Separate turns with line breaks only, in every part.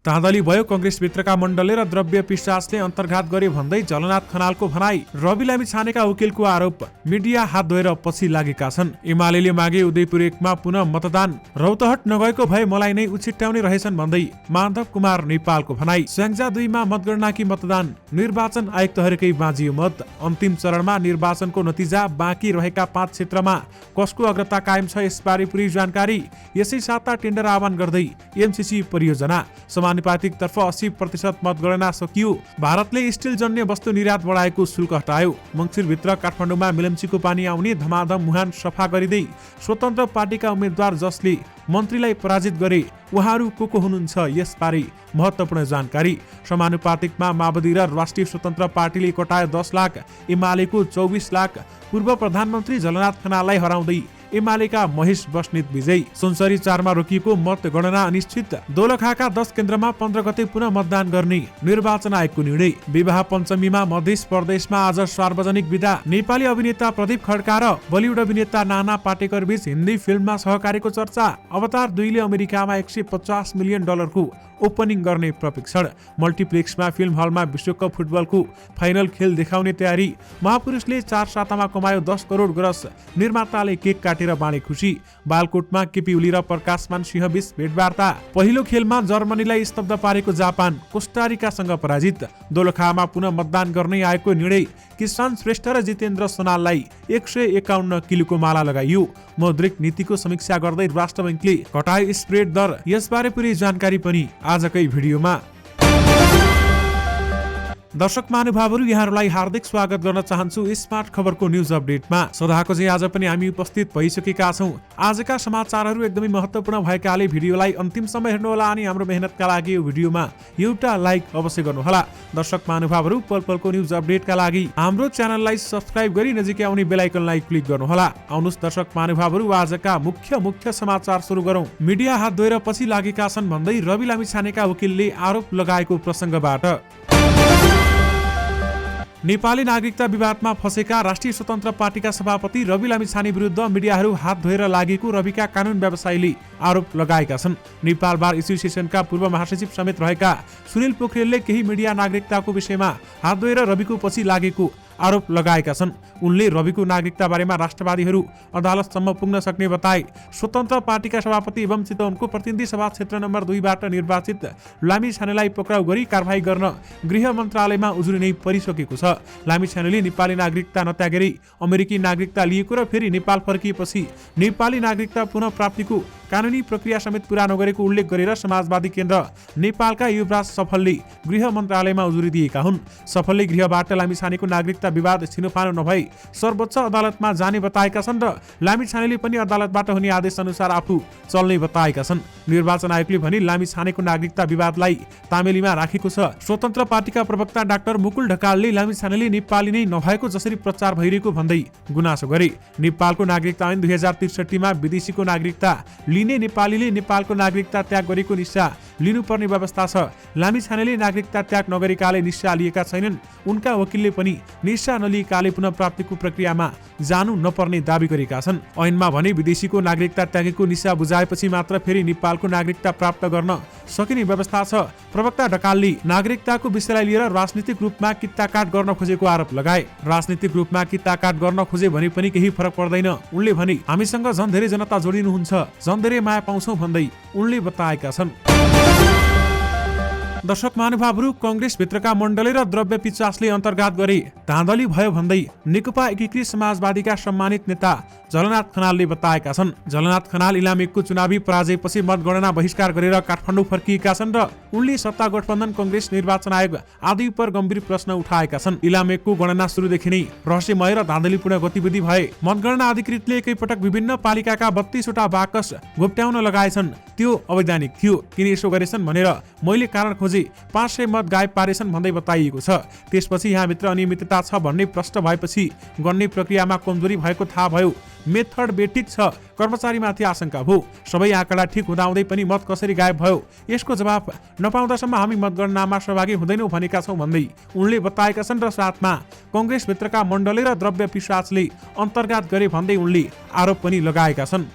धाँधली भयो, कंग्रेसभित्रका मण्डलले र द्रव्य पिशाचले अन्तर्घात गरे भन्दै झलनाथ खनालको भनाई। रवि लामिछानेका वकिलको आरोप, मिडिया हात धोएर पछि लागेका छन्। एमाले मागे उदयपुर 1 मा पुनः मतदान, रौतहट नगएको भए मलाई नै उछिट्याउने रहेछन् भन्दै माधव कुमार नेपालको भनाई। स्याङ्जा 2 मा मतगणनाकी मतदान, निर्वाचन आयुक्तहरूकै बाँजियो मत। अन्तिम चरणमा निर्वाचनको नतिजा, बाँकी रहेका 5 क्षेत्रमा कसको अग्रता कायम छ यसबारे पूरी जानकारी। यसै साता टेन्डर आह्वान गर्दै एमसीसी परियोजना। समानुपातिक तर्फ 80% मतगणना सकियो। भारतले स्टिल जन्य वस्तु निर्यात बढाएको शुल्क हटायो। मङ्सिरभित्र काठमाडौँमा मिलम्चीको पानी आउने, धमाधम मुहान सफा गरिँदै स्वतन्त्र पार्टीका उम्मेद्वार जसले मन्त्रीलाई पराजित गरे उहाँहरू को हुनुहुन्छ यसबारे महत्त्वपूर्ण जानकारी। समानुपातिकमा माओवादी र राष्ट्रिय स्वतन्त्र पार्टीले कटायो 10 लाख, एमालेको 24 लाख। पूर्व प्रधानमन्त्री झलनाथ खनाललाई हराउँदै एमालेका महेश बस्नेत विजयी। सुनसरी 4 मा रोकिएको मतगणना अनिश्चित। दोलखाका 10 केन्द्रमा 15 गते पुनः मतदान गर्ने निर्वाचन आयोगको निर्णय। विवाह पञ्चमीमा मध्य प्रदेशमा आज सार्वजनिक विदा। नेपाली अभिनेता प्रदीप खड्का र बलिउड अभिनेता नाना पाटेकर बीच हिन्दी फिल्ममा सहकार्यको चर्चा। अवतार 2 ले अमेरिकामा $150 मिलियन को ओपनिङ गर्ने प्रशिक्षण। मल्टिप्लेक्समा फिल्म हलमा विश्वकप फुटबलको फाइनल खेल देखाउने तयारी। महापुरुषले 4 सातामा कमायो 10 करोड ग्रस, निर्माताले केक काटेर बाँडे खुसी। बालकोटमा केपी ओली र प्रकाशमान सिंह बीच भेटवार्ता। पहिलो खेलमा जर्मनीलाई स्तब्ध पारेको जापान कोस्टारिकासँग पराजित। दोलखामा पुनः मतदान गर्ने आएको निर्णय। किसान श्रेष्ठ र जितेन्द्र सोनाललाई 151 किलोको माला लगाइयो। मौद्रिक नीतिको समीक्षा गर्दै राष्ट्र बैंकले घटायो स्प्रेड दर। यसबारे पूरी जानकारी पनि आजकै भिडियोमा। दर्शक महानुभावहरू, यहाँहरूलाई हार्दिक स्वागत गर्न चाहन्छु स्मार्ट खबरको न्यूज अपडेटमा। सदाको चाहिँ आज पनि हामी उपस्थित भइसकेका छौं। आजका समाचारहरू एकदमै महत्त्वपूर्ण भएकाले भिडियोलाई अन्तिमसम्म हेर्नुहोला अनि हाम्रो मेहनतका लागि यो भिडियोमा एउटा लाइक अवश्य गर्नुहोला। दर्शक महानुभावहरू, पल पलको न्यूज अपडेटका लागि हाम्रो च्यानललाई सब्स्क्राइब गरी नजिकै आउने बेल आइकनलाई क्लिक गर्नुहोला। आउनुहोस् दर्शक महानुभावहरू, आजका मुख्य समाचार सुरु गरौं। मिडिया हात धोएर पछि लागेका छन् भन्दै रवि लामिछानेका वकिलले आरोप लगाएको प्रसङ्गबाट। नेपाली नागरिकता विवादमा फँसेका राष्ट्रिय स्वतन्त्र पार्टीका सभापति रवि लामिछाने विरुद्ध मिडियाहरू हात धोएर लागेको रविका कानुन व्यवसायीले आरोप लगाएका छन्। नेपाल बार एसोसिएसनका पूर्व महासचिव समेत रहेका सुनिल पोखरेलले केही मिडिया नागरिकताको विषयमा हात धोएर रविको पछि लागेको आरोप लगाएका छन्। उनले रविको नागरिकता बारेमा राष्ट्रवादीहरू अदालतसम्म पुग्न सक्ने बताए। स्वतन्त्र पार्टीका सभापति एवं चितवनको प्रतिनिधि सभा क्षेत्र नम्बर 2 बाट निर्वाचित लामिछानेलाई पक्राउ गरी कारबाही गर्न गृह मन्त्रालयमा उजुरी नै परिसकेको छ। लामिछानेले नेपाली नागरिकता नत्यागेरै अमेरिकी नागरिकता लिएको र फेरि नेपाल फर्किएपछि नेपाली नागरिकता पुनः प्राप्तिको कानुनी प्रक्रिया समेत पूरा नगरेको उल्लेख गरेर समाजवादी केन्द्र नेपालका युवराज सफलले गृह मन्त्रालयमा उजुरी दिएका हुन्। सफलले गृहबाट लामिछानेको नागरिकता विवाद छिनोफानो नभई सर्वोच्च अदालतमा जाने बताएका छन् र लामिछानेले पनि अदालतबाट हुने आदेश अनुसार आफू चल्ने बताएका छन्। निर्वाचन आयोगले भने लामिछानेको नागरिकता विवादलाई तामेलीमा राखेको छ। स्वतन्त्र पार्टीका प्रवक्ता डाक्टर मुकुल ढकालले लामिछानेले नेपाली नै नभएको जसरी प्रचार भइरहेको भन्दै गुनासो गरे। नेपालको नागरिकता ऐन 2063 मा विदेशीको नागरिकता लिने नेपालीले नेपालको नागरिकता त्याग गरेको निश्चय लिनुपर्ने व्यवस्था छ। लामिछानेले नागरिकता त्याग नगरेकाले निश्चय लिएका छैनन्। उनका वकिलले पनि निश्चय नलिएकाले पुनः प्राप्तिको प्रक्रियामा जानु नपर्ने दावी गरेका छन्। ऐनमा भने विदेशीको नागरिकता त्यागेको निश्चय बुझाएपछि मात्र फेरि नेपालको नागरिकता प्राप्त गर्न सकिने व्यवस्था छ। प्रवक्ता ढकालले नागरिकताको विषयलाई लिएर राजनीतिक रूपमा कित्ताकाट गर्न खोजेको आरोप लगाए। राजनीतिक रूपमा कित्ताकाट गर्न खोजे भने पनि केही फरक पर्दैन। उनले भने हामीसँग झन् धेरै जनता जोडिनुहुन्छ, झन् धेरै माया पाउँछौं भन्दै उनले बताएका छन्। दर्शक महानुभावहरू, कंग्रेसभित्रका मण्डले र द्रव्य पिचासले अन्तर्घात गरे धाँधली भयो भन्दै नेकपा एकीकृत समाजवादीका सम्मानित नेता झलनाथ खनालले बताएका छन्। झलनाथ खनाल इलाम 1 को चुनावी पराजयपछि मतगणना बहिष्कार गरेर काठमाडौँ फर्किएका छन् र उनले सत्ता गठबन्धन, कांग्रेस, निर्वाचन आयोग आदि उप गम्भीर प्रश्न उठाएका छन्। इलाम 1 को गणना सुरुदेखि नै रहस्यमय र धाँधलीपूर्ण गतिविधि भए। मतगणना अधिकृतले एकैपटक विभिन्न पालिकाका 32 वटा बाकस घोप्ट्याउन लगाएछन्। त्यो अवैधानिक थियो। किन यसो गरेछन् भनेर मैले कारण खोजे 500 मत गायब पारेछन् भन्दै बताइएको छ। त्यसपछि यहाँभित्र अनियमितता छ भन्ने प्रश्न भएपछि गणने प्रक्रियामा कमजोरी भएको थाहा भयो। मेथड बेठिक छ, कर्मचारीमाथि आशंका भयो। सबै आँकडा ठिक हुँदाहुँदै पनि मत कसरी गायब भयो यसको जवाफ नपाउँदासम्म हामी मतगणनामा सहभागी हुँदैनौँ भनेका छौँ भन्दै उनले बताएका छन्। र साथमा कंग्रेसभित्रका मण्डले र द्रव्य पिशाचले अन्तर्घात गरे भन्दै उनले आरोप पनि लगाएका छन्।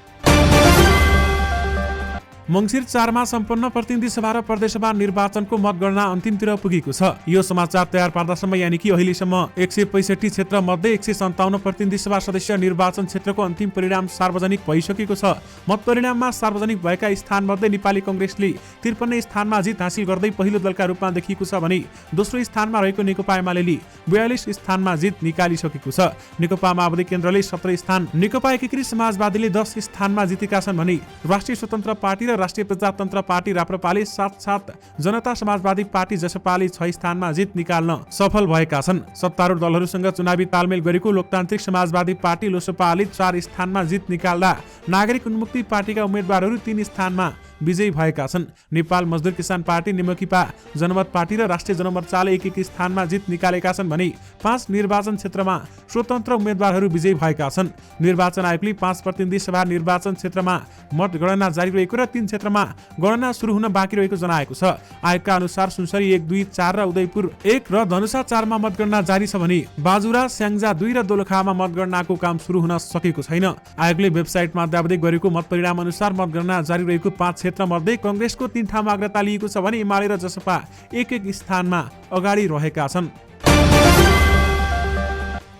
मङ्सिर 4 मा सम्पन्न प्रतिनिधि सभा र प्रदेशसभा निर्वाचनको मतगणना अन्तिमतिर पुगेको छ। यो समाचार तयार पार्दासम्म यानि कि अहिलेसम्म 165 क्षेत्र मध्ये 157 प्रतिनिधि सभा सदस्य निर्वाचन क्षेत्रको अन्तिम परिणाम सार्वजनिक भइसकेको छ। मत परिणाममा सार्वजनिक भएका स्थानमध्ये नेपाली कांग्रेसले 53 स्थानमा जित हासिल गर्दै पहिलो दलका रूपमा देखिएको छ भने दोस्रो स्थानमा रहेको नेकपा एमालेले 42 स्थानमा जित निकालिसकेको छ। नेकपा माओवादी केन्द्रले 17 स्थान, नेकपा एकीकृत समाजवादीले 10 स्थानमा जितेका छन् भने राष्ट्रिय स्वतन्त्र पार्टी र राष्ट्रिय प्रजातन्त्र पार्टी राप्रपाले साथ जनता समाजवादी पार्टी जसपाले 6 स्थानमा जित निकाल्न सफल भएका छन्। सत्तारूढ दलहरूसँग चुनावी तालमेल गरेको लोकतान्त्रिक समाजवादी पार्टी लोसपाले 4 स्थानमा जित निकाल्दा नागरिक उन्मुक्ति पार्टीका उम्मेदवारहरू 3 स्थानमा विजयी भएका छन्। नेपाल मजदुर किसान पार्टी, नेमकिपा, जनमत पार्टी र राष्ट्रिय जनमोर्चाले एक स्थानमा जित निकालेका छन् भने 5 निर्वाचन क्षेत्रमा स्वतन्त्र उम्मेदवारहरू विजयी भएका छन्। निर्वाचन आयोगले 5 प्रतिनिधि सभा निर्वाचन क्षेत्रमा मतगणना जारी रहेको र 3 क्षेत्रमा गणना सुरु हुन बाँकी रहेको जनाएको छ। आयोगका अनुसार सुनसरी 1, 2, 4 र उदयपुर 1 र धनुषा 4 मा मतगणना जारी छ भने बाजुरा, स्याङ्जा 2 र दोलखामा मतगणनाको काम सुरु हुन सकेको छैन। आयोगले वेबसाइटमा अद्यावधि गरेको मत परिणाम अनुसार मतगणना जारी रहेको 5 क्षेत्र मध्ये कांग्रेसको 3 ठाउँमा अग्रता लिएको छ भने एमाले र जसपा 1 स्थानमा अगाडि रहेका छन्।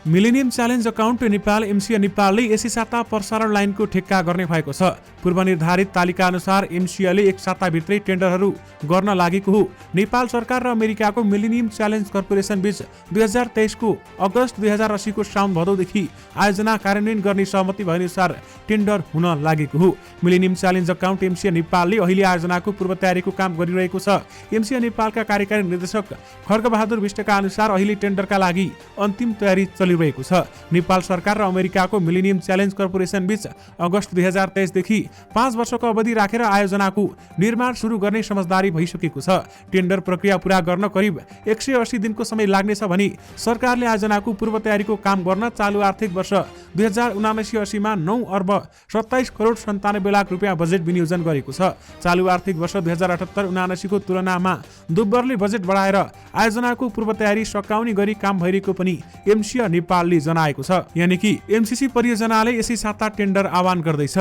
Millennium challenge account Nepal MCA नेपालले एसी साता प्रसारण लाइनको ठेक्का गर्ने भएको छ। पूर्वनिर्धारित तालिका अनुसार एमसिएले 1 साताभित्रै टेन्डरहरू गर्न लागेको हो। नेपाल सरकार र अमेरिकाको मिलेनियम च्यालेन्ज कर्पोरेसन बीच 2023 को अगस्त 2080 को साउन भदौदेखि आयोजना कार्यान्वयन गर्ने सहमति भएअनुसार टेन्डर हुन लागेको हो। मिलेनियम च्यालेन्ज अकाउन्ट एमसिए नेपालले अहिले आयोजनाको पूर्व तयारीको काम गरिरहेको छ। एमसिए नेपालका कार्यकारी निर्देशक खड्गबहादुर विष्टका अनुसार अहिले टेन्डरका लागि अन्तिम तयारी चलिरहेको छ। नेपाल सरकार र अमेरिकाको मिलेनियम च्यालेन्ज कर्पोरेसन बीच अगस्त 2023 देखि 5 वर्षको अवधि राखेर आयोजनाको निर्माण सुरु गर्ने समझदारी भइसकेको छ। टेन्डर प्रक्रिया पूरा गर्न करिब 180 दिनको समय लाग्नेछ भने सरकारले आयोजनाको पूर्व तयारीको काम गर्न चालु आर्थिक वर्ष 2079-80 मा 9 अर्ब 27 करोड 97 लाख रुपियाँ बजेट विनियोजन गरेको छ। चालु आर्थिक वर्ष 2078-79 को तुलनामा दुब्बरले बजेट बढाएर आयोजनाको पूर्व तयारी सकाउने गरी काम भइरहेको पनि एमसिए नेपालले जनाएको छ। यानि कि एमसिसी परियोजनाले यसै साता टेन्डर आह्वान गर्दैछ।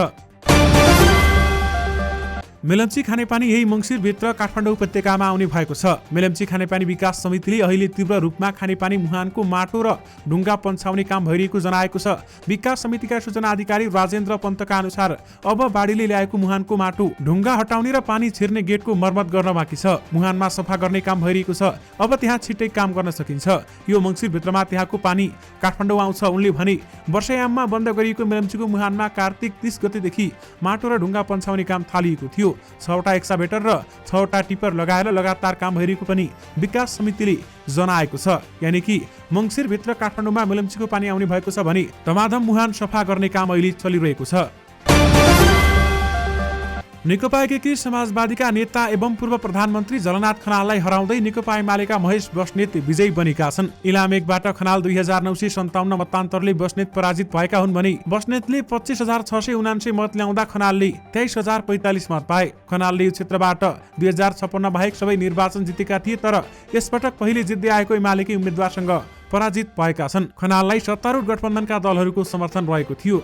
मेलम्ची खानेपानी यही मङ्सिरभित्र काठमाडौँ उपत्यकामा आउने भएको छ। मेलम्ची खानेपानी विकास समितिले अहिले तीव्र रूपमा खानेपानी मुहानको माटो र ढुङ्गा पन्छाउने काम भइरहेको जनाएको छ। विकास समितिका सूचना अधिकारी राजेन्द्र पन्तका अनुसार अब बाढीले ल्याएको मुहानको माटो ढुङ्गा हटाउने र पानी छिर्ने गेटको मर्मत गर्न बाँकी छ। मुहानमा सफा गर्ने काम भइरहेको छ। अब त्यहाँ छिट्टै काम गर्न सकिन्छ। यो मङ्सिरभित्रमा त्यहाँको पानी काठमाडौँ आउँछ। उनले भने वर्षायाममा बन्द गरिएको मेलम्चीको मुहानमा कार्तिक 30 गतेदेखि माटो र ढुङ्गा पन्छाउने काम थालिएको थियो। 6वटा एक्साभेटर र 6वटा टिपर लगाएर लगातार काम भइरहेको पनि विकास समितिले जनाएको छ। यानि कि मङ्सिरभित्र काठमाडौँमा मेलम्चीको पानी आउने भएको छ भने धमाधम मुहान सफा गर्ने काम अहिले चलिरहेको छ। नेकपा एकीकृत समाजवादीका नेता एवं पूर्व प्रधानमन्त्री झलनाथ खनाललाई हराउँदै नेकपा एमालेका महेश बस्नेत विजयी बनेका छन्। इलाम 1 बाट खनाल 2957 मतान्तरले बस्नेत पराजित भएका हुन् भने बस्नेतले 25,679 मत ल्याउँदा खनालले 23,045 मत पाए। खनालले यो क्षेत्रबाट 2056 बाहेक सबै निर्वाचन जितेका थिए, तर यसपटक पहिले जित्दै आएको एमालेकै उम्मेदवारसँग पराजित भएका छन्। खनाललाई सत्तारूढ गठबन्धनका दलहरूको समर्थन रहेको थियो।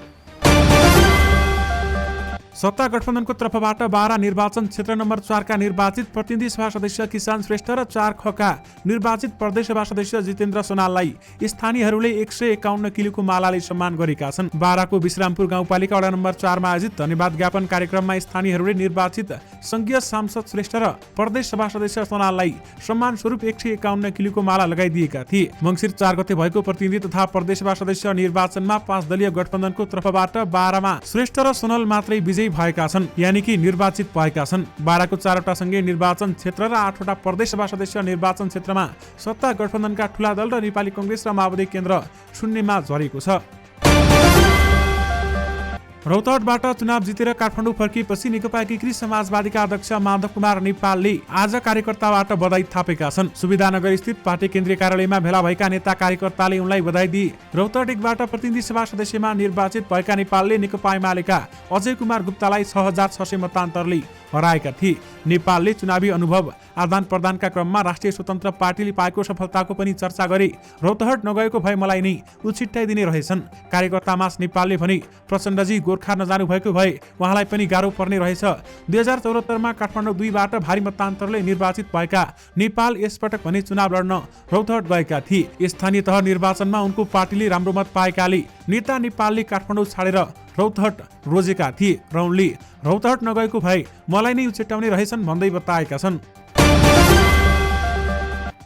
सत्ता गठबन्धनको तर्फबाट 12 निर्वाचन क्षेत्र नम्बर 4 का निर्वाचित प्रतिनिधि सभा सदस्य किसान श्रेष्ठ र 4 ख का निर्वाचित प्रदेश सभा सदस्य जितेन्द्र सोनाललाई स्थानीयहरूले 151 किलोको मालाले सम्मान गरेका छन्। 12 को विश्रामपुर गाउँपालिका वडा नम्बर 4 मा आयोजित धन्यवाद ज्ञापन कार्यक्रममा स्थानीयहरूले निर्वाचित संघीय सांसद श्रेष्ठ र प्रदेश सभा सदस्य सोनाललाई सम्मान स्वरूप 151 किलोको माला लगाइदिएका थिए। मङ्सिर 4 गते भएको प्रतिनिधि तथा प्रदेश सभा सदस्य निर्वाचनमा 5 दलीय गठबन्धनको तर्फबाट 12 मा श्रेष्ठ र सोनाल मात्रै विजयी भएका छन्, यानि कि निर्वाचित भएका छन्। 12 को 4वटा संघीय निर्वाचन क्षेत्र र 8वटा प्रदेश सभा सदस्य निर्वाचन क्षेत्रमा सत्ता गठबन्धनका ठूला दल र नेपाली कांग्रेस र माओवादी केन्द्र शून्यमा झरेको छ। रौतहटबाट चुनाव जितेर काठमाडौँ फर्किएपछि नेकपा एकीकृत समाजवादीका अध्यक्ष माधव कुमार नेपालले आज कार्यकर्ताबाट बधाई थापेका छन्। सुविधानगर स्थित पार्टी केन्द्रीय कार्यालयमा भेला भएका नेता कार्यकर्ताले उनलाई बधाई दिए। रौतहट 1 बाट प्रतिनिधि सभा सदस्यमा निर्वाचित भएका नेपालले नेकपा एमालेका अजय कुमार गुप्तालाई 6,600 मतान्तरले हराएका थिए। नेपालले चुनावी अनुभव आदान प्रदानका क्रममा राष्ट्रिय स्वतन्त्र पार्टीले पाएको सफलताको पनि चर्चा गरे। रौतहट नगएको भए मलाई नै उछिट्याइदिने रहेछन्। कार्यकर्ता मास नेपालले भने प्रचण्डजी गोर्खा नजानु भएको भए उहाँलाई पनि गाह्रो पर्ने रहेछ। 2074 काठमाडौँ 2बाट भारी मतान्तरले निर्वाचित भएका नेपाल यसपटक भने चुनाव लड्न रौतहट गएका थिए। स्थानीय तह निर्वाचनमा उनको पार्टीले राम्रो मत पाएकाले नेता नेपालले काठमाडौँ छाडेर रौतहट रोजेका थिए र उनले रौतहट नगएको भए मलाई नै उछिट्याउने रहेछन् भन्दै बताएका छन्।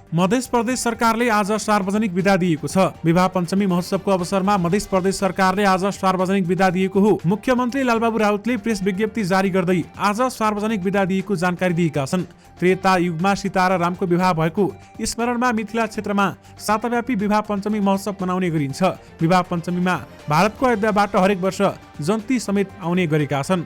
मध्य प्रदेश सरकारले आज सार्वजनिक बिदा दिएको छ। विवाह पञ्चमी महोत्सवको अवसरमा मध्य प्रदेश सरकारले आज सार्वजनिक बिदा दिएको हो। मुख्यमन्त्री लालबाबु राउतले प्रेस विज्ञप्ति जारी गर्दै आज सार्वजनिक बिदा दिएको जानकारी दिएका छन्। त्रेता युगमा सीता र रामको विवाह भएको स्मरणमा मिथिला क्षेत्रमा साताव्यापी विवाह पञ्चमी महोत्सव मनाउने गरिन्छ। विवाह पञ्चमीमा भारतको अयोध्याबाट हरेक वर्ष जन्ती समेत आउने गरेका छन्।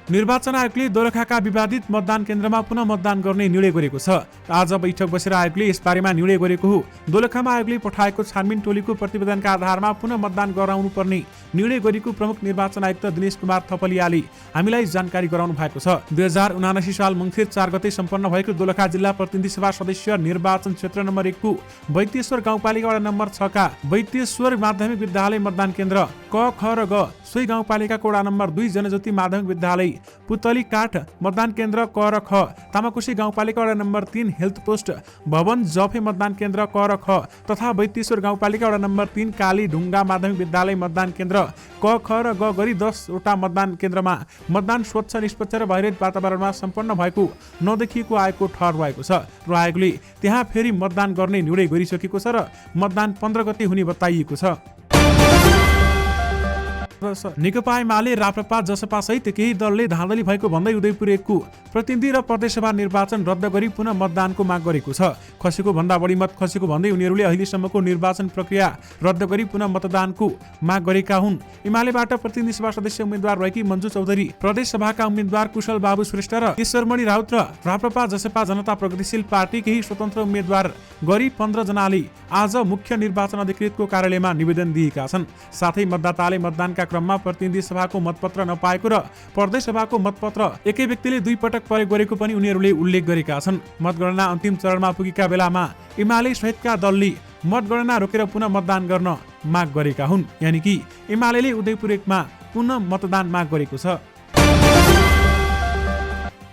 निर्वाचन आयोगले दोलखाका विवादित मतदान केन्द्रमा पुनः मतदान गर्ने निर्णय गरेको छ। आज बैठक बसेर आयोगले यसबारेमा निर्णय गरेको हो। दोलखामा आयोगले पठाएको छानबिन टोलीको प्रतिवेदनका आधारमा पुनः मतदान गराउनु पर्ने निर्णय गरेको प्रमुख निर्वाचन आयुक्त दिनेश कुमार थपलियाले हामीलाई जानकारी गराउनु भएको छ। 2079 साल मङ्सिर 4 गते सम्पन्न भएको दोलखा जिल्ला प्रतिनिधि सभा सदस्य निर्वाचन क्षेत्र नम्बर 1 को बैतेश्वर गाउँपालिका वडा नम्बर 6 का बैतेश्वर माध्यमिक विद्यालय मतदान केन्द्र क, ख र ग, सोही गाउँपालिकाको वडा नम्बर 2 जनज्योति माध्यमिक विद्यालय पुतली काठ मतदान केन्द्र क र ख, तामाकोशी गाउँपालिका वडा नम्बर 3 हेल्थ पोस्ट भवन जफे मतदान केन्द्र क र ख तथा बैतेश्वर गाउँपालिका वडा नम्बर 3 काली ढुङ्गा माध्यमिक विद्यालय मतदान केन्द्र क, ख र ग गरी 10 वटा मतदान केन्द्रमा मतदान स्वच्छ निष्पक्ष र भयरहित वातावरणमा सम्पन्न भएको नदेखिएको आयोगको ठहर भएको छ र आयोगले त्यहाँ फेरि मतदान गर्ने निर्णय गरिसकेको छ र मतदान 15 गते हुने बताइएको छ। नेकपा एमाले राप्रपा जसपा सहित केही दलले धाँधली भएको भन्दै उदयपुर 1 को प्रतिनिधि र प्रदेशसभा निर्वाचन रद्द गरी पुनः मतदानको माग गरेको छ। खसेको भन्दा बढी मत खसेको भन्दै उनीहरूले अहिलेसम्मको निर्वाचन प्रक्रिया रद्द गरी पुनः मतदानको माग गरेका हुन्। एमालेबाट प्रतिनिधि सभा सदस्य उम्मेद्वार रहेकी मन्जु चौधरी, प्रदेशसभाका उम्मेद्वार कुशल बाबु श्रेष्ठ र ईश्वरमणि राउत र राप्रपा जसपा जनता प्रगतिशील पार्टी केही स्वतन्त्र उम्मेद्वार गरी 15 जनाले आज मुख्य निर्वाचन अधिकृतको कार्यालयमा निवेदन दिएका छन्। साथै मतदाताले मतदानका क्रममा प्रतिनिधि सभाको मतपत्र नपाएको र प्रदेश सभाको मतपत्र एकै व्यक्तिले 2 पटक प्रयोग गरेको पनि उनीहरूले उल्लेख गरेका छन्। मतगणना अन्तिम चरणमा पुगेका बेलामा एमाले सहितका दलले मतगणना रोकेर पुनः मतदान गर्न माग गरेका हुन्। यानि कि एमाले उदयपुर 1 मा पुनः मतदान माग गरेको छ।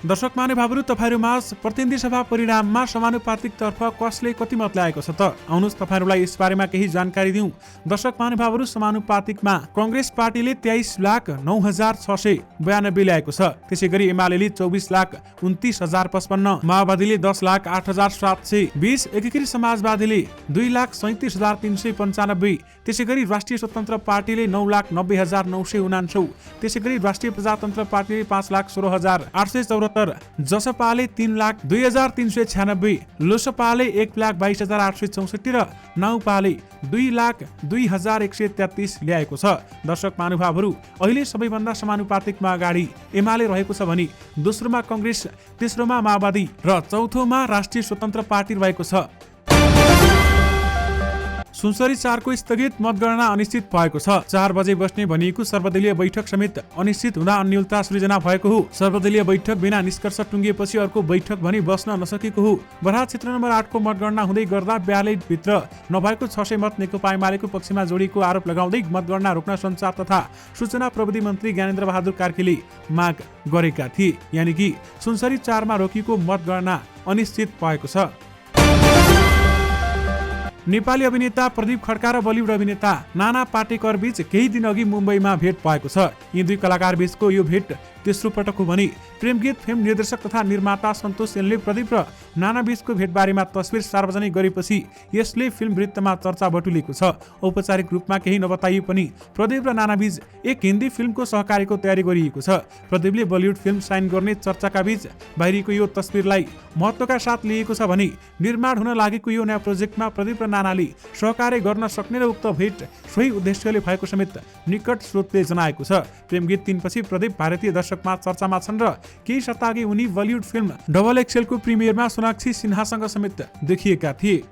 दर्शक महानुभावहरू, तपाईहरुमाझ प्रतिनिधि सभा परिणाममा समानुपातिक तर्फ कसले कति मत ल्याएको छ त आउनुहोस् तपाईहरुलाई यसबारेमा केही जानकारी दिउँ। दर्शक महानुभावहरू, समानुपातिकमा कांग्रेस पार्टीले 23,09,692 ल्याएको छ। त्यसैगरी एमालेले 24,29,055, माओवादीले 10,08,720, एकीकृत समाजवादीले 2,37,395, त्यसैगरी राष्ट्रिय स्वतन्त्र पार्टीले 9,90,949, त्यसैगरी राष्ट्रिय प्रजातन्त्र पार्टीले 5,16,874, जसपाले 3,02,396, लोसपाले 1,22,864 र नाउपाले 2,02,133 ल्याएको छ। दर्शक महानुभावहरू, अहिले सबैभन्दा समानुपातिकमा अगाडि एमाले रहेको छ भने दोस्रोमा कांग्रेस, तेस्रोमा माओवादी र चौथोमा राष्ट्रिय स्वतन्त्र पार्टी रहेको छ। सुनसरी 4 को स्थगित मतगणना अनिश्चित भएको छ। 4 बजे बस्ने भनिएको सर्वदलीय बैठक समेत अनिश्चित हुँदा अन्यलता सृजना भएको हो। सर्वदलीय बैठक बिना निष्कर्ष टुङ्गिएपछि अर्को बैठक भने बस्न नसकेको हो। बराह क्षेत्र नम्बर 8 को मतगणना हुँदै गर्दा ब्यालेट भित्र नभएको 600 मत नेकपा एमालेको पक्षमा जोडिएको आरोप लगाउँदै मतगणना रोक्न सञ्चार तथा सूचना प्रविधि मन्त्री ज्ञानेन्द्र बहादुर कार्कीले माग गरेका थिए। यानि कि सुनसरी 4 मा रोकिएको मतगणना अनिश्चित भएको छ। नेपाली अभिनेता प्रदीप खड्का र बलिउड अभिनेता नाना पाटेकर बीच केही दिन अघि मुम्बईमा भेट भएको छ। यी दुई कलाकार बीचको यो भेट तेस्रो पटक हो भने प्रेमगीत फिल्म निर्देशक तथा निर्माता सन्तोष सेनले प्रदीप र नाना बीचको भेटबारेमा तस्बिर सार्वजनिक गरेपछि यसले फिल्म वृत्तमा चर्चा बटुलेको छ। औपचारिक रूपमा केही नबताइए पनि प्रदीप र नाना बीच एक हिन्दी फिल्मको सहकार्यको तयारी गरिएको छ। प्रदीपले बलिउड फिल्म साइन गर्ने चर्चाका बीच बाहिरिएको यो तस्बिरलाई महत्त्वका साथ लिएको छ भने निर्माण हुन लागेको यो नयाँ प्रोजेक्टमा प्रदीप र नानाले सहकार्य गर्न सक्ने र उक्त भेट सोही उद्देश्यले भएको समेत निकट स्रोतले जनाएको छ। प्रेमगीत 3 पछि प्रदीप भारतीय दर्शकमा चर्चामा छन् र केही सप्ताहअघि उनी बलिउड फिल्म डबल एक्सेल को प्रिमियरमा सोनाक्षी सिन्हासँग समेत देखिएका थिए।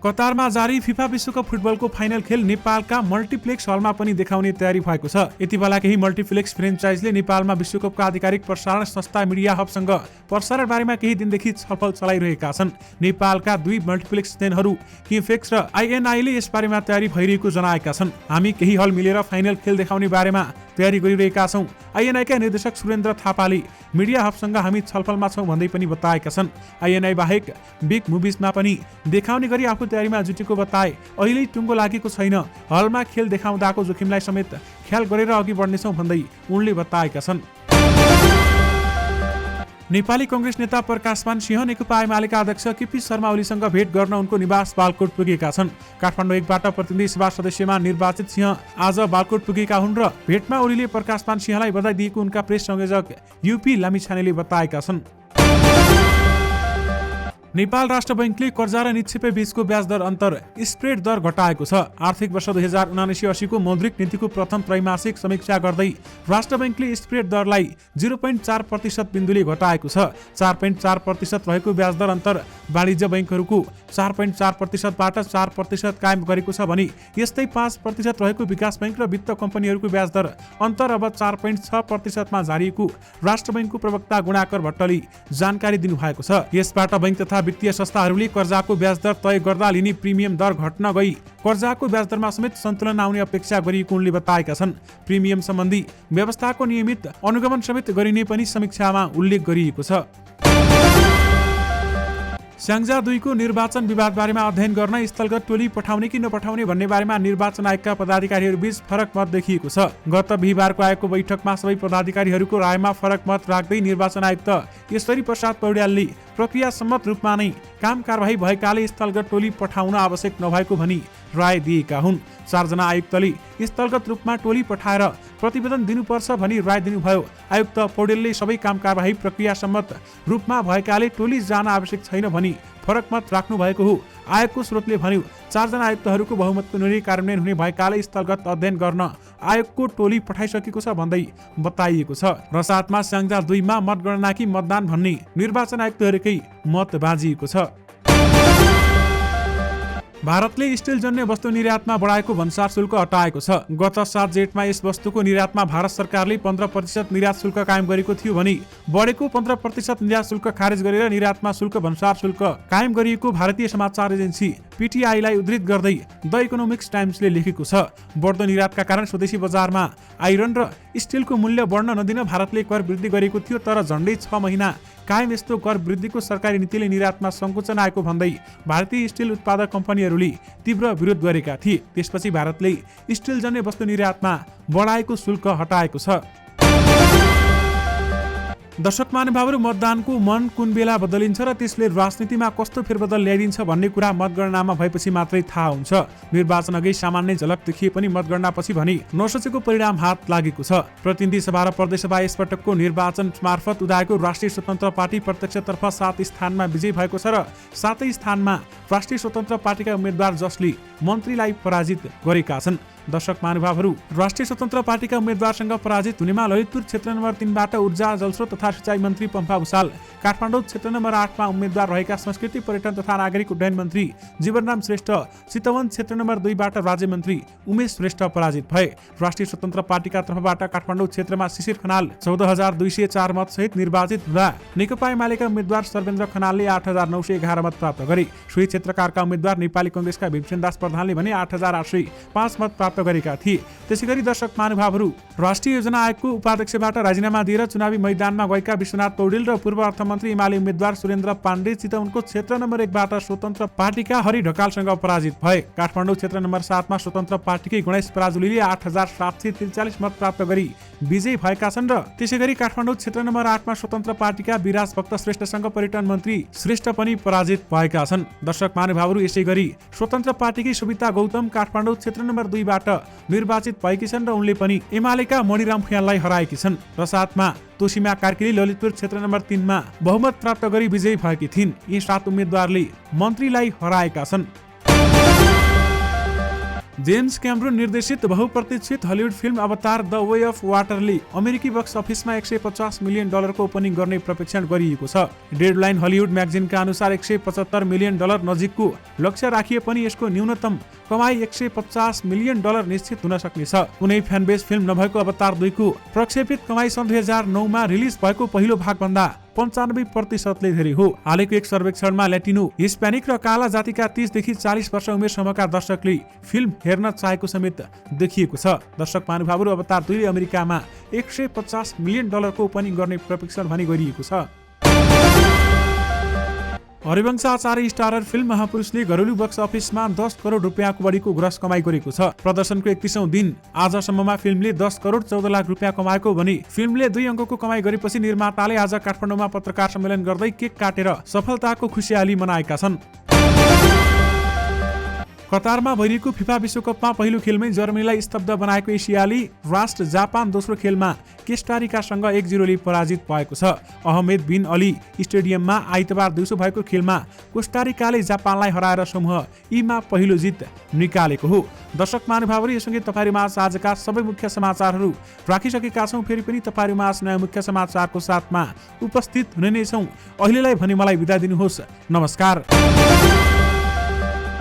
कतारमा जारी फिफा विश्वकप फुटबलको फाइनल खेल नेपालका मल्टिप्लेक्स हलमा पनि देखाउने तयारी भएको छ। यति बेला केही मल्टिप्लेक्स फ्रेन्चाइजले नेपालमा विश्वकपका आधिकारिक प्रसारण संस्था मिडिया हबसँग प्रसारण बारेमा केही दिनदेखि छलफल चलाइरहेका छन्। नेपालका दुई मल्टिप्लेक्स चेनहरू किफेक्स र आइएनआईले यसबारेमा तयारी भइरहेको जनाएका छन्। हामी केही हल मिलेर फाइनल खेल देखाउने बारेमा तयारी गरिरहेका छौँ। आइएनआईका निर्देशक सुरेन्द्र थापाले मिडिया हबसँग हामी छलफलमा छौँ भन्दै पनि बताएका छन्। आइएनआई बाहेक बिग मुभिजमा पनि देखाउने गरी आफू तयारीमा जुटेको बताए। अहिले टुङ्गो लागेको छैन, हलमा खेल देखाउँदाको जोखिमलाई समेत ख्याल गरेर अघि बढ्नेछौँ भन्दै उनले बताएका छन्। नेपाली कांग्रेस नेता प्रकाशमान सिंह नेकपा एमालेका अध्यक्ष केपी शर्मा ओलीसँग भेट गर्न उनको निवास बालकोट पुगेका छन्। काठमाडौँ 1 बाट प्रतिनिधि सभा सदस्यमा निर्वाचित सिंह आज बालकोट पुगेका हुन् र भेटमा ओलीले प्रकाशमान सिंहलाई बधाई दिएको उनका प्रेस संयोजक यूपी लामिछानेले बताएका छन्। नेपाल राष्ट्र बैंकले कर्जा र निक्षेप बीचको ब्याज दर अन्तर स्प्रेड दर घटाएको छ। आर्थिक वर्ष 2079-80 को मौद्रिक नीतिको प्रथम त्रैमासिक समीक्षा गर्दै राष्ट्र बैंकले स्प्रेड दरलाई 0.4% बिन्दुले घटाएको छ। 4.4% रहेको ब्याज दर अन्तर वाणिज्य बैंकहरूको 4.4% बाट 4% कायम गरेको छ भने यस्तै 5% रहेको विकास बैंक र वित्त कम्पनीहरूको ब्याज दर अन्तर अब 4.6% मा झारिएको राष्ट्र बैंकको प्रवक्ता गुणाकर भट्टले जानकारी दिनुभएको छ। यसबाट बैंक तथा वित्तीय संस्थाहरूले कर्जाको ब्याज दर तय गर्दा लिने प्रिमियम दर घट्न गई कर्जाको ब्याज दरमा समेत सन्तुलन आउने अपेक्षा गरिएको उनले बताएका छन्। प्रिमियम सम्बन्धी व्यवस्थाको नियमित अनुगमन समेत गरिने पनि समीक्षामा उल्लेख गरिएको छ। स्याङ्जा 2 को निर्वाचन विवाद बारेमा अध्ययन गर्न स्थलगत टोली पठाउने कि नपठाउने भन्ने बारेमा निर्वाचन आयोगका पदाधिकारीहरू बीच फरक मत देखिएको छ। गत बिहीबारको आयोगको बैठकमा सबै पदाधिकारीहरूको रायमा फरक मत राख्दै निर्वाचन आयुक्त ईश्वरी प्रसाद पौड्यालले प्रक्रिया सम्मत रूपमा नै काम कारबाही भएकाले स्थलगत टोली पठाउन आवश्यक नभएको भनी राय दिएका हुन्। 4 जना आयुक्तले स्थलगत रूपमा टोली पठाएर प्रतिवेदन दिनुपर्छ भनी राय दिनुभयो। आयुक्त पौडेलले सबै काम कारबाही प्रक्रिया सम्मत रूपमा भएकाले टोली जान आवश्यक छैन भनी फरक मत राख्नु भएको हो। आयोगको स्रोतले भन्यो 4 जना आयुक्तहरूको बहुमतको निर्णय कार्यान्वयन हुने भएकाले स्थलगत अध्ययन गर्न आयोगको टोली पठाइसकेको छ भन्दै बताइएको छ। र साथमा स्याङ्जा 2 मा मतगणना कि मतदान भन्ने निर्वाचन आयुक्तहरूकै मत बाजिएको छ। भारतले स्टिल जन्य वस्तु निर्यातमा बढाएको भन्सार शुल्क हटाएको छ। गत 7 जेठमा यस वस्तुको निर्यातमा भारत सरकारले 15% निर्यात शुल्क कायम गरेको थियो भने बढेको 15% निर्यात शुल्क खारेज गरेर निर्यातमा शुल्क भन्सार शुल्क कायम गरिएको भारतीय समाचार एजेन्सी पीटीआईलाई उद्धृत गर्दै द इकोनोमिक्स टाइम्सले लेखेको छ। बढ्दो निर्यातका कारण स्वदेशी बजारमा आइरन र स्टिलको मूल्य बढ्न नदिन भारतले कर वृद्धि गरेको थियो, तर झन्डै 6 महिना कायम यस्तो कर वृद्धिको सरकारी नीतिले निर्यातमा सङ्कुचन आएको भन्दै भारतीय स्टिल उत्पादक कम्पनीहरूले तीव्र विरोध गरेका थिए। त्यसपछि भारतले स्टिल जन्य वस्तु निर्यातमा बढाएको शुल्क हटाएको छ। दर्शक महानुभावहरू, मतदानको मन कुन बेला बदलिन्छ र त्यसले राजनीतिमा कस्तो फेरबदल ल्याइदिन्छ भन्ने कुरा मतगणनामा भएपछि मात्रै थाहा हुन्छ। निर्वाचन अघि सामान्य झलक देखिए पनि मतगणनापछि भने नसोचेको परिणाम हात लागेको छ। प्रतिनिधि सभा र प्रदेश सभा यसपटकको निर्वाचन मार्फत उदाएको राष्ट्रिय स्वतन्त्र पार्टी प्रत्यक्षतर्फ 7 स्थानमा विजयी भएको छ र 7 स्थानमा राष्ट्रिय स्वतन्त्र पार्टीका उम्मेद्वार जसले मन्त्रीलाई पराजित गरेका छन्। दर्शक महानुभावहरू, राष्ट्रिय स्वतन्त्र पार्टीका उम्मेद्वारसँग पराजित हुनेमा ललितपुर क्षेत्र नम्बर 3 बाट ऊर्जा जलस्रोत तथा सिंचाई मन्त्री पम्फा भुसाल, काठमाडौँ क्षेत्र नम्बर 8 मा उम्मेद्वार रहेका संस्कृति पर्यटन तथा नागरिक उड्डयन मन्त्री जीवनराम श्रेष्ठ, चितवन क्षेत्र नम्बर 2 बाट राज्य मन्त्री उमेश श्रेष्ठ पराजित भए। राष्ट्रिय स्वतन्त्र पार्टीका तर्फबाट काठमाडौँ क्षेत्रमा शिशिर खनाल 14204 मत सहित निर्वाचित हुँदा नेकपा एमालेका उम्मेद्वार सर्वेन्द्र खनालले 8911 मत प्राप्त गरे। सोही क्षेत्रका उम्मेद्वार नेपाली कांग्रेसका भीमसेनदास प्रधानले भने 8805 मत प्राप्त गरेका थिए। त्यसैगरी दर्शक महानुभावहरू, राष्ट्रिय योजना आयोगको उपाध्यक्षबाट राजीनामा दिएर चुनावी मैदानमा गएका विश्वनाथ पौडेल र पूर्व अर्थमन्त्री एमाले उम्मेद्वार सुरेन्द्र पाण्डे चितवनको क्षेत्र नम्बर 1 बाट स्वतन्त्र पार्टीका हरि ढकालसँग पराजित भए। काठमाडौँ क्षेत्र नम्बर 7 मा स्वतन्त्र पार्टीकै गणेश पराजुलीले 8743 मत प्राप्त गरी विजयी भएका छन् र त्यसैगरी काठमाडौँ क्षेत्र नम्बर 8 मा स्वतन्त्र पार्टीका विराज भक्त श्रेष्ठसँग पर्यटन मन्त्री श्रेष्ठ पनि पराजित भएका छन्। दर्शक महानुभावहरू, यसैगरी स्वतन्त्र पार्टीकै सुविता गौतम काठमाडौँ क्षेत्र नम्बर 2 बाट निर्वाचित भएकी छन् र उनले पनि एमालेका मणिराम फुयाललाई हराएकी छन्। र साथमा तोसीमा कार्कीले ललितपुर क्षेत्र नम्बर 3 मा बहुमत प्राप्त गरी विजयी भएकी थिइन्। यी 7 उम्मेद्वारले मन्त्रीलाई हराएका छन्। जेम्स क्यामरून निर्देशित बहुप्रतीक्षित हलिउड फिल्म अवतार द वे अफ वाटरले अमेरिकी बक्स अफिसमा $150 मिलियन ओपनिङ गर्ने प्रक्षेपण गरिएको छ। डेडलाइन हलिउड म्यागजिनका अनुसार $175 मिलियन नजिकको लक्ष्य राखिए पनि यसको न्यूनतम कमाई $150 मिलियन निश्चित हुन सक्नेछ। कुनै फ्यानबेस फिल्म नभएको अवतार 2 को प्रक्षेपित कमाई सन् 2009 मा रिलिज भएको पहिलो भागभन्दा 95% धेरै हो। हालैको एक सर्वेक्षणमा ल्याटिनो, हिस्प्यानिक र काला जातिका 30 देखि 40 वर्ष उमेरसम्मका दर्शकले फिल्म हेर्न चाहेको समेत देखिएको छ। दर्शक महानुभावहरू, अवतार 2 ले अमेरिकामा $150 मिलियन ओपनिङ गर्ने प्रक्षेपण भने गरिएको छ। हरिवंश आचार्य स्टारर फिल्म महापुरुषले घरेलु बक्स अफिसमा 10 करोड रुपियाँको बढीको ग्रस कमाई गरेको छ। प्रदर्शनको 31औं दिन आजसम्ममा फिल्मले 10 करोड 14 लाख रुपियाँ कमाएको भने फिल्मले 2 अङ्कको कमाई गरेपछि निर्माताले आज काठमाडौँमा पत्रकार सम्मेलन गर्दै केक काटेर सफलताको खुसियाली मनाएका छन्। कतारमा भइरहेको फिफा विश्वकपमा पहिलो खेलमै जर्मनीलाई स्तब्ध बनाएको एसियाली राष्ट्र जापान दोस्रो खेलमा कोस्टारिकासँग 1-0 पराजित भएको छ। अहमेद बिन अली स्टेडियममा आइतबार दिउँसो भएको खेलमा कोस्टारिकाले जापानलाई हराएर समूह ईमा पहिलो जित निकालेको हो। दर्शक महानुभावहरू, यससँगै तपाईहरुमाझ आजका सबै मुख्य समाचारहरू राखिसकेका छौं। फेरि पनि तपाईहरुमाझ नयाँ मुख्य समाचारको साथमा उपस्थित हुने नै छौं। अहिलेलाई भने मलाई बिदा दिनुहोस्। नमस्कार।